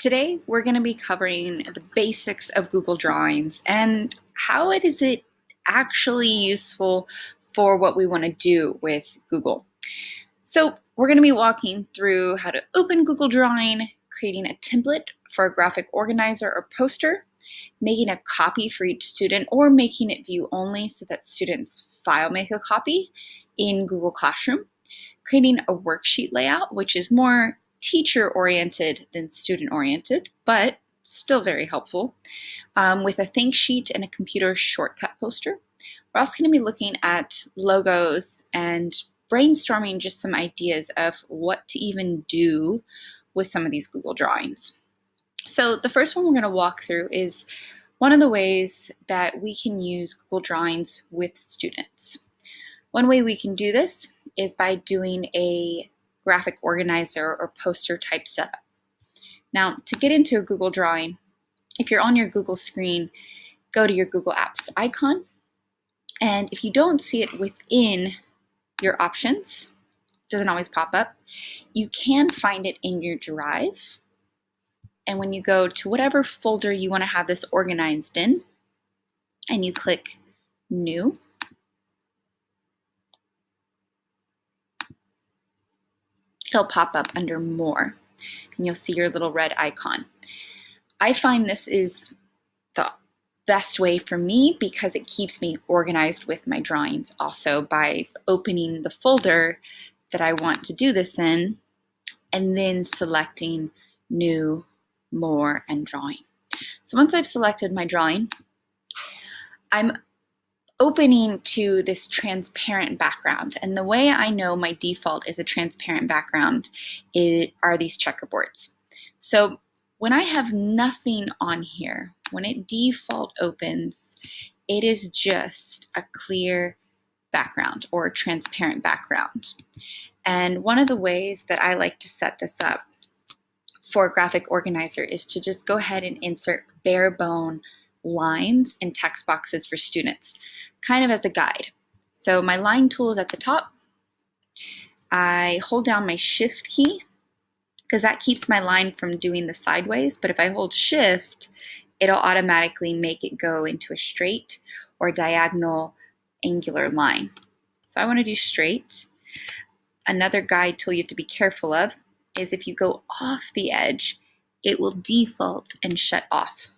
Today, we're going to be covering the basics of Google Drawings and how is it actually useful for what we want to do with Google. So we're going to be walking through how to open Google Drawing, creating a template for a graphic organizer or poster, making a copy for each student or making it view only so that students file make a copy in Google Classroom, creating a worksheet layout, which is more teacher-oriented than student-oriented, but still very helpful, with a thank sheet and a computer shortcut poster. We're also going to be looking at logos and brainstorming just some ideas of what to even do with some of these Google Drawings. So the first one we're going to walk through is one of the ways that we can use Google Drawings with students. One way we can do this is by doing a graphic organizer or poster type setup. Now, to get into a Google Drawing, if you're on your Google screen, go to your Google Apps icon, and if you don't see it within your options, it doesn't always pop up, you can find it in your Drive. And when you go to whatever folder you want to have this organized in, and you click New, it'll pop up under More, and you'll see your little red icon. I find this is the best way for me because it keeps me organized with my drawings also by opening the folder that I want to do this in and then selecting New, More, and Drawing. So once I've selected my drawing, I'm opening to this transparent background. And the way I know my default is a transparent background are these checkerboards. So when I have nothing on here, when it default opens, it is just a clear background or a transparent background. And one of the ways that I like to set this up for a graphic organizer is to just go ahead and insert bare bone lines and text boxes for students, kind of as a guide. So my line tool is at the top. I hold down my shift key because that keeps my line from doing the sideways, but if I hold shift, it'll automatically make it go into a straight or diagonal angular line. So I want to do straight. Another guide tool you have to be careful of is if you go off the edge, it will default and shut off.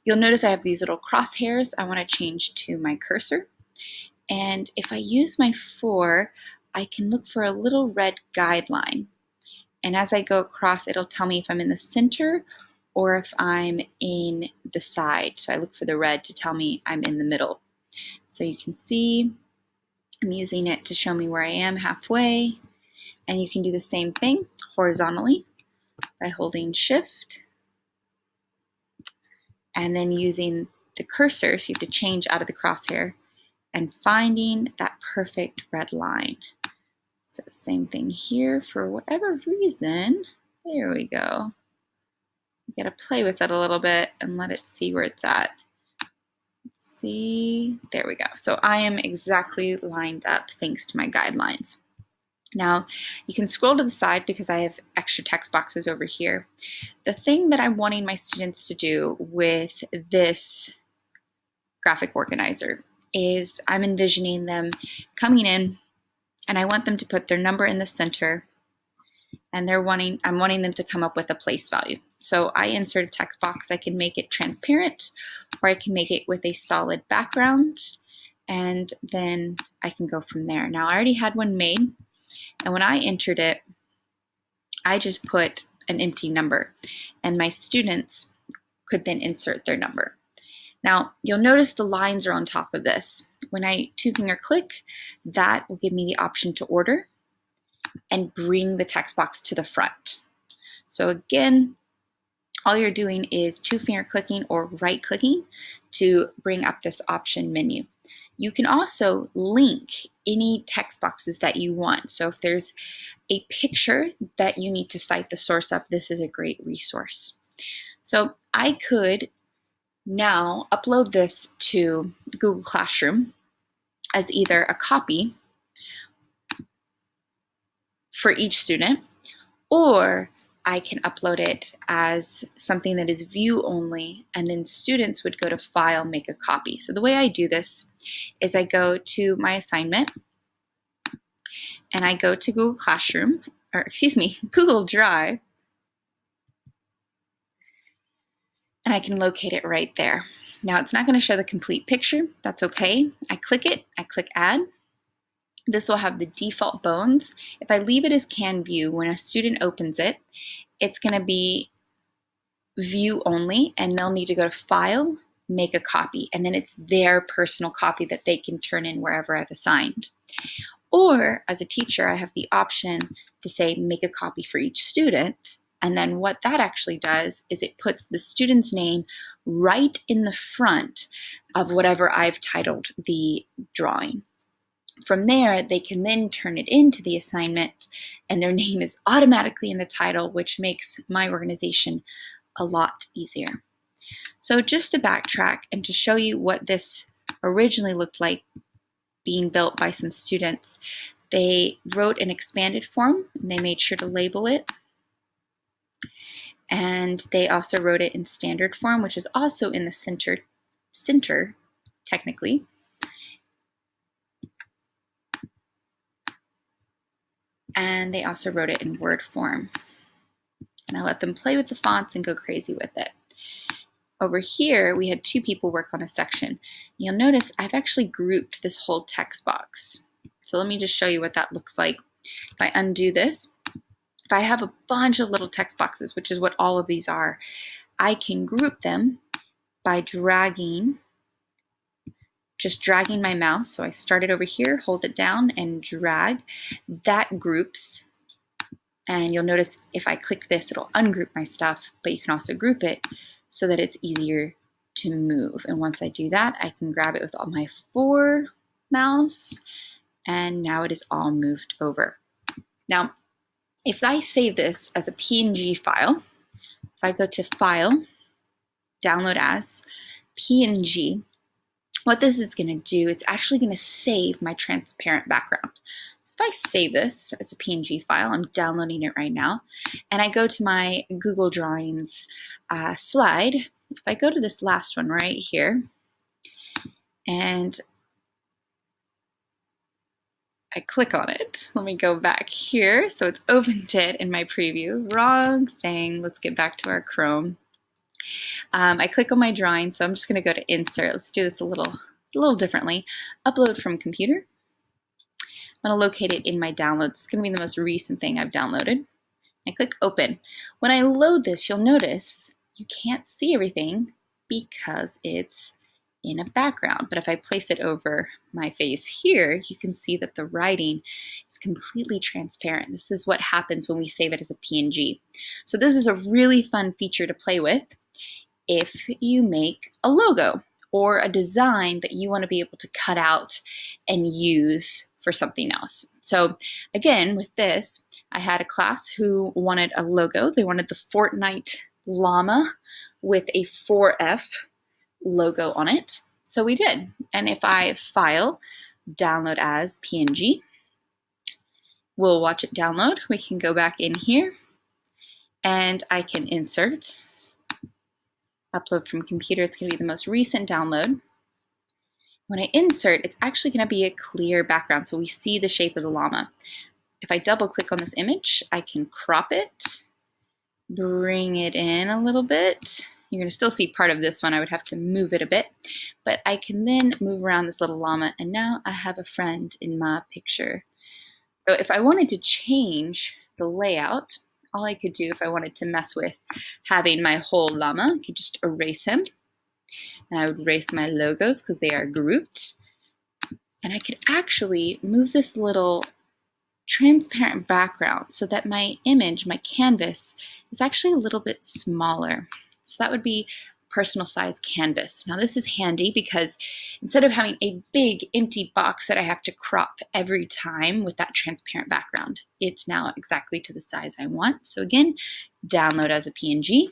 You'll notice I have these little crosshairs. I want to change to my cursor. And if I use my 4, I can look for a little red guideline. And as I go across, it'll tell me if I'm in the center or if I'm in the side. So I look for the red to tell me I'm in the middle. So you can see I'm using it to show me where I am halfway. And you can do the same thing horizontally by holding shift and then using the cursor, so you have to change out of the crosshair, and finding that perfect red line. So same thing here for whatever reason. There we go. You gotta play with it a little bit and let it see where it's at. Let's see, there we go. So I am exactly lined up thanks to my guidelines. Now, you can scroll to the side because I have extra text boxes over here. The thing that I'm wanting my students to do with this graphic organizer is I'm envisioning them coming in and I want them to put their number in the center and I'm wanting them to come up with a place value. So I insert a text box. I can make it transparent or I can make it with a solid background and then I can go from there. Now I already had one made. And when I entered it, I just put an empty number and my students could then insert their number. Now, you'll notice the lines are on top of this. When I 2-finger click, that will give me the option to order and bring the text box to the front. So again, all you're doing is 2-finger clicking or right clicking to bring up this option menu. You can also link any text boxes that you want. So if there's a picture that you need to cite the source of, this is a great resource. So I could now upload this to Google Classroom as either a copy for each student, or I can upload it as something that is view only, and then students would go to File, make a copy. So the way I do this is I go to my assignment and I go to Google Classroom, or excuse me, Google Drive, and I can locate it right there. Now it's not going to show the complete picture. That's okay. I click it, I click Add. This will have the default bones. If I leave it as Can View, when a student opens it, it's going to be view only, and they'll need to go to File, make a copy, and then it's their personal copy that they can turn in wherever I've assigned. Or as a teacher, I have the option to say make a copy for each student, and then what that actually does is it puts the student's name right in the front of whatever I've titled the drawing. From there, they can then turn it into the assignment, and their name is automatically in the title, which makes my organization a lot easier. So just to backtrack and to show you what this originally looked like being built by some students, they wrote an expanded form, and they made sure to label it. And they also wrote it in standard form, which is also in the center technically. And they also wrote it in Word form. And I let them play with the fonts and go crazy with it. Over here, we had two people work on a section. You'll notice I've actually grouped this whole text box. So let me just show you what that looks like. If I undo this, if I have a bunch of little text boxes, which is what all of these are, I can group them by just dragging my mouse. So I start it over here, hold it down, and drag. That groups. And you'll notice if I click this, it'll ungroup my stuff, but you can also group it so that it's easier to move. And once I do that, I can grab it with all my 4 mouse, and now it is all moved over. Now, if I save this as a PNG file, if I go to File, Download As, PNG, what this is going to do, it's actually going to save my transparent background. So if I save this as a PNG file, I'm downloading it right now, and I go to my Google Drawings slide. If I go to this last one right here, and I click on it, let me go back here. So it's opened it in my preview. Wrong thing. Let's get back to our Chrome. I click on my drawing, so I'm just going to go to Insert. Let's do this a little differently. Upload from computer. I'm going to locate it in my downloads. It's going to be the most recent thing I've downloaded. I click Open. When I load this, you'll notice you can't see everything because it's in a background. But if I place it over my face here, you can see that the writing is completely transparent. This is what happens when we save it as a PNG. So this is a really fun feature to play with if you make a logo or a design that you want to be able to cut out and use for something else. So again, with this, I had a class who wanted a logo. They wanted the Fortnite llama with a 4F logo on it. So we did. And if I File, Download As PNG, we'll watch it download. We can go back in here and I can insert, upload from computer. It's going to be the most recent download. When I insert, it's actually going to be a clear background, so we see the shape of the llama. If I double click on this image, I can crop it, bring it in a little bit. You're going to still see part of this one. I would have to move it a bit, but I can then move around this little llama, and now I have a friend in my picture. So if I wanted to change the layout, all I could do if I wanted to mess with having my whole llama, I could just erase him. And I would erase my logos because they are grouped. And I could actually move this little transparent background so that my image, my canvas, is actually a little bit smaller. So that would be personal size canvas. Now this is handy because instead of having a big empty box that I have to crop every time with that transparent background, it's now exactly to the size I want. So again, download as a PNG.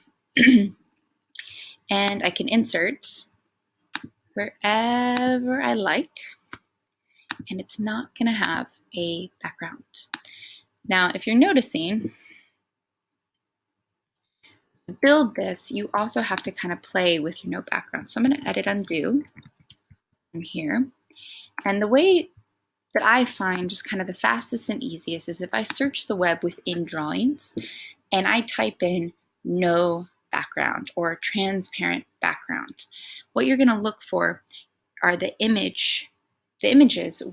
And I can insert wherever I like, and it's not going to have a background. Now, if you're noticing, To build this, you also have to kind of play with your note background. So I'm going to edit undo in here. And the way that I find just kind of the fastest and easiest is if I search the web within drawings and I type in no background or transparent background. What you're going to look for are the images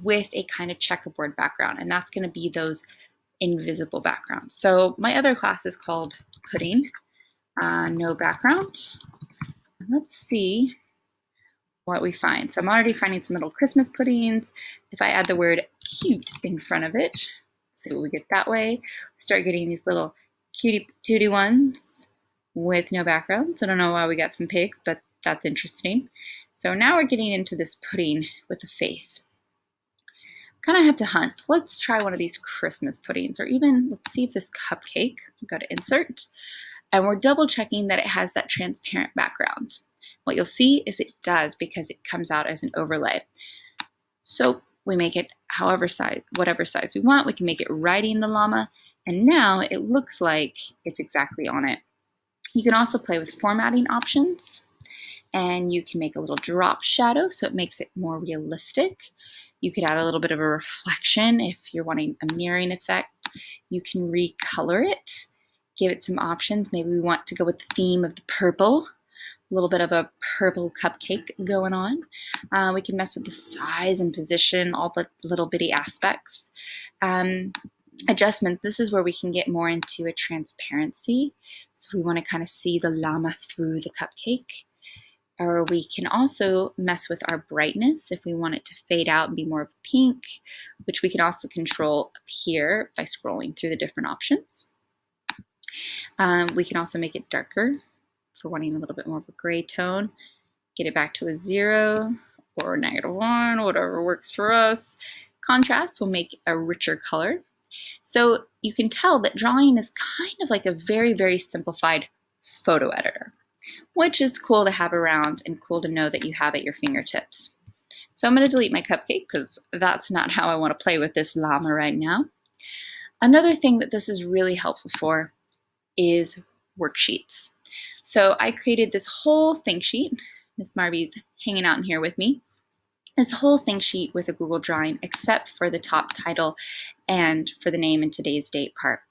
with a kind of checkerboard background, and that's going to be those invisible backgrounds. So my other class is called Pudding, no background. Let's see what we find. So I'm already finding some little Christmas puddings. If I add the word cute in front of it, let's see what we get that way. Start getting these little cutie patootie ones with no backgrounds. I don't know why we got some pigs, but that's interesting. So now we're getting into this pudding with a face. Kind of have to hunt. Let's try one of these Christmas puddings, or even let's see if this cupcake, go to insert, and we're double checking that it has that transparent background. What you'll see is it does, because it comes out as an overlay. So we make it whatever size we want. We can make it riding the llama, and now it looks like it's exactly on it. You can also play with formatting options, and you can make a little drop shadow so it makes it more realistic. You could add a little bit of a reflection if you're wanting a mirroring effect. You can recolor it, give it some options. Maybe we want to go with the theme of the purple, a little bit of a purple cupcake going on. We can mess with the size and position, all the little bitty aspects. Adjustments, this is where we can get more into a transparency. So we want to kind of see the llama through the cupcake. Or we can also mess with our brightness if we want it to fade out and be more of a pink, which we can also control up here by scrolling through the different options. We can also make it darker for wanting a little bit more of a gray tone. Get it back to a 0 or -1, whatever works for us. Contrast will make a richer color. So you can tell that drawing is kind of like a very, very simplified photo editor, which is cool to have around and cool to know that you have at your fingertips. So I'm going to delete my cupcake because that's not how I want to play with this llama right now. Another thing that this is really helpful for is worksheets. So I created this whole thing sheet. Miss Marby's hanging out in here with me. This whole thing sheet with a Google Drawing, except for the top title and for the name and today's date part.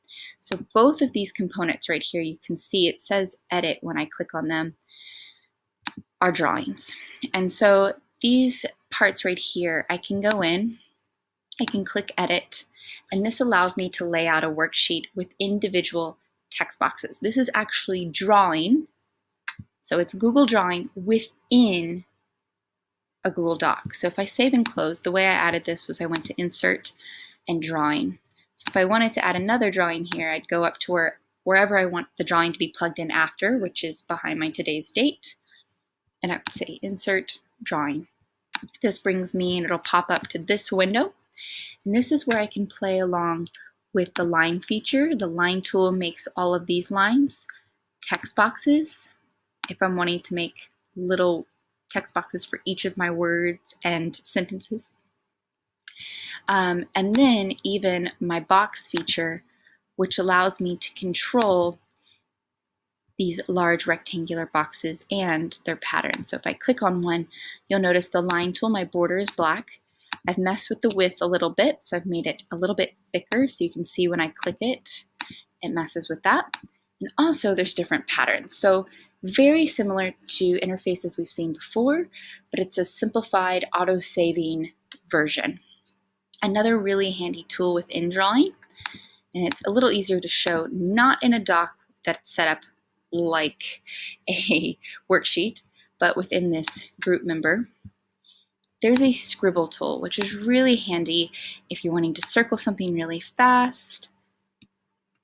So both of these components right here, you can see it says edit when I click on them, are drawings. And so these parts right here, I can go in, I can click edit, and this allows me to lay out a worksheet with individual text boxes. This is actually drawing, so it's Google Drawing within a Google Doc. So if I save and close, the way I added this was I went to insert and drawing. So if I wanted to add another drawing here, I'd go up to wherever I want the drawing to be plugged in after, which is behind my today's date, and I would say insert drawing. This brings me, and it'll pop up to this window, and this is where I can play along with the line feature. The line tool makes all of these lines text boxes. If I'm wanting to make little text boxes for each of my words and sentences. And then even my box feature, which allows me to control these large rectangular boxes and their patterns. So if I click on one, you'll notice the line tool, my border is black. I've messed with the width a little bit, so I've made it a little bit thicker so you can see when I click it, it messes with that. And also there's different patterns. So very similar to interfaces we've seen before, but it's a simplified auto-saving version. Another really handy tool within drawing, and it's a little easier to show, not in a doc that's set up like a worksheet, but within this group member, there's a Scribble Tool, which is really handy if you're wanting to circle something really fast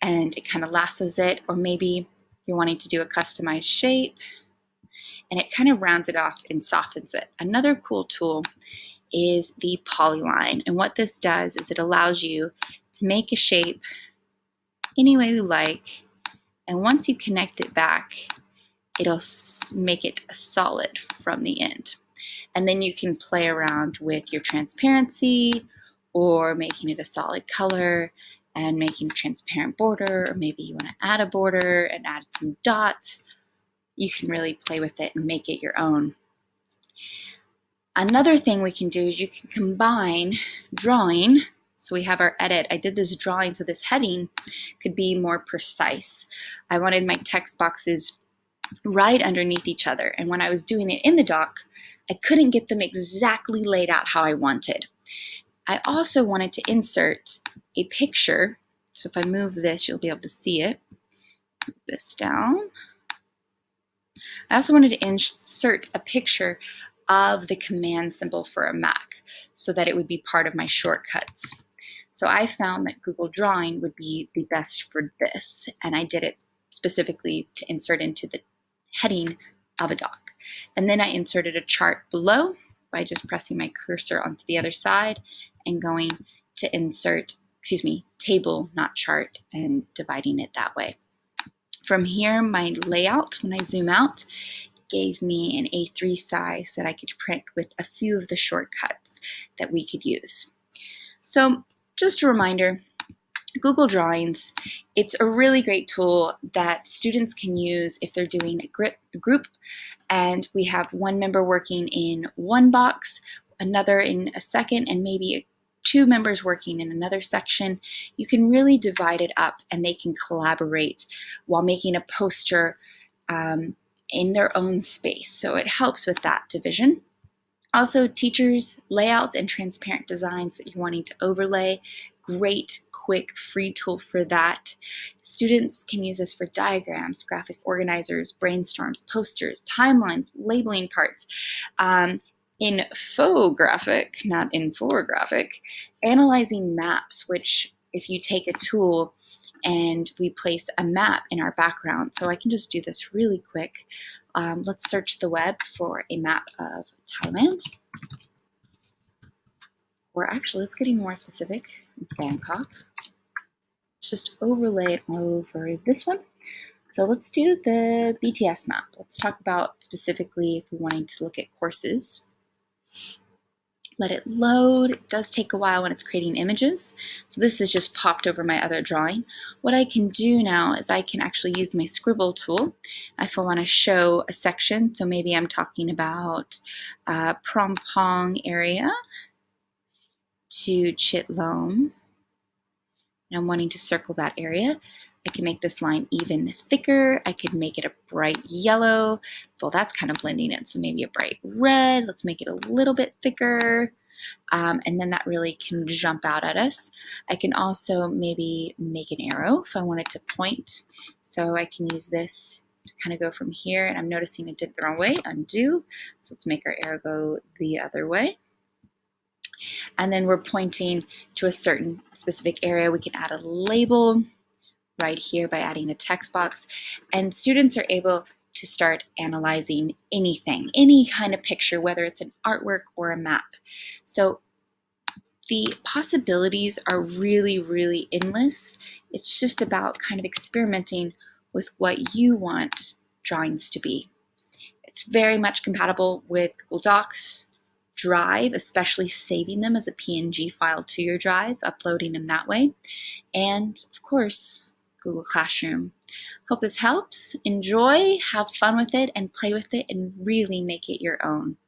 and it kind of lassos it, or maybe you're wanting to do a customized shape and it kind of rounds it off and softens it. Another cool tool is the Polyline, and what this does is it allows you to make a shape any way you like, and once you connect it back, it'll make it a solid from the end. And then you can play around with your transparency or making it a solid color and making a transparent border, or maybe you want to add a border and add some dots, you can really play with it and make it your own. Another thing we can do is you can combine drawing. So we have our edit. I did this drawing so this heading could be more precise. I wanted my text boxes right underneath each other. And when I was doing it in the doc, I couldn't get them exactly laid out how I wanted. I also wanted to insert a picture. So if I move this, you'll be able to see it. Move this down. I also wanted to insert a picture of the command symbol for a Mac so that it would be part of my shortcuts. So I found that Google Drawing would be the best for this, and I did it specifically to insert into the heading of a doc. And then I inserted a chart below by just pressing my cursor onto the other side and going to insert, table, not chart, and dividing it that way. From here, my layout, when I zoom out, gave me an A3 size that I could print with a few of the shortcuts that we could use. So just a reminder, Google Drawings, it's a really great tool that students can use if they're doing a group and we have one member working in one box, another in a second, and maybe two members working in another section. You can really divide it up and they can collaborate while making a poster in their own space. So it helps with that division. Also, teachers, layouts, and transparent designs that you're wanting to overlay. Great, quick, free tool for that. Students can use this for diagrams, graphic organizers, brainstorms, posters, timelines, labeling parts. Infographic, not infographic, analyzing maps, which if you take a tool and we place a map in our background. So I can just do this really quick. Let's search the web for a map of Thailand. Or actually, let's get more specific, Bangkok. Let's just overlay it over this one. So let's do the BTS map. Let's talk about specifically if we're wanting to look at courses. Let it load. It does take a while when it's creating images. So this is just popped over my other drawing. What I can do now is I can actually use my Scribble tool if I want to show a section. So maybe I'm talking about Prompong area to Chitlom. And I'm wanting to circle that area. I can make this line even thicker. I could make it a bright yellow. Well, that's kind of blending it, so maybe a bright red. Let's make it a little bit thicker. And then that really can jump out at us. I can also maybe make an arrow if I wanted to point. So I can use this to kind of go from here, and I'm noticing it did the wrong way, undo. So let's make our arrow go the other way. And then we're pointing to a certain specific area. We can add a label right here by adding a text box, and students are able to start analyzing anything, any kind of picture, whether it's an artwork or a map. So the possibilities are really, really endless. It's just about kind of experimenting with what you want drawings to be. It's very much compatible with Google Docs, Drive, especially saving them as a PNG file to your Drive, uploading them that way, and of course, Google Classroom. Hope this helps. Enjoy, have fun with it, and play with it, and really make it your own.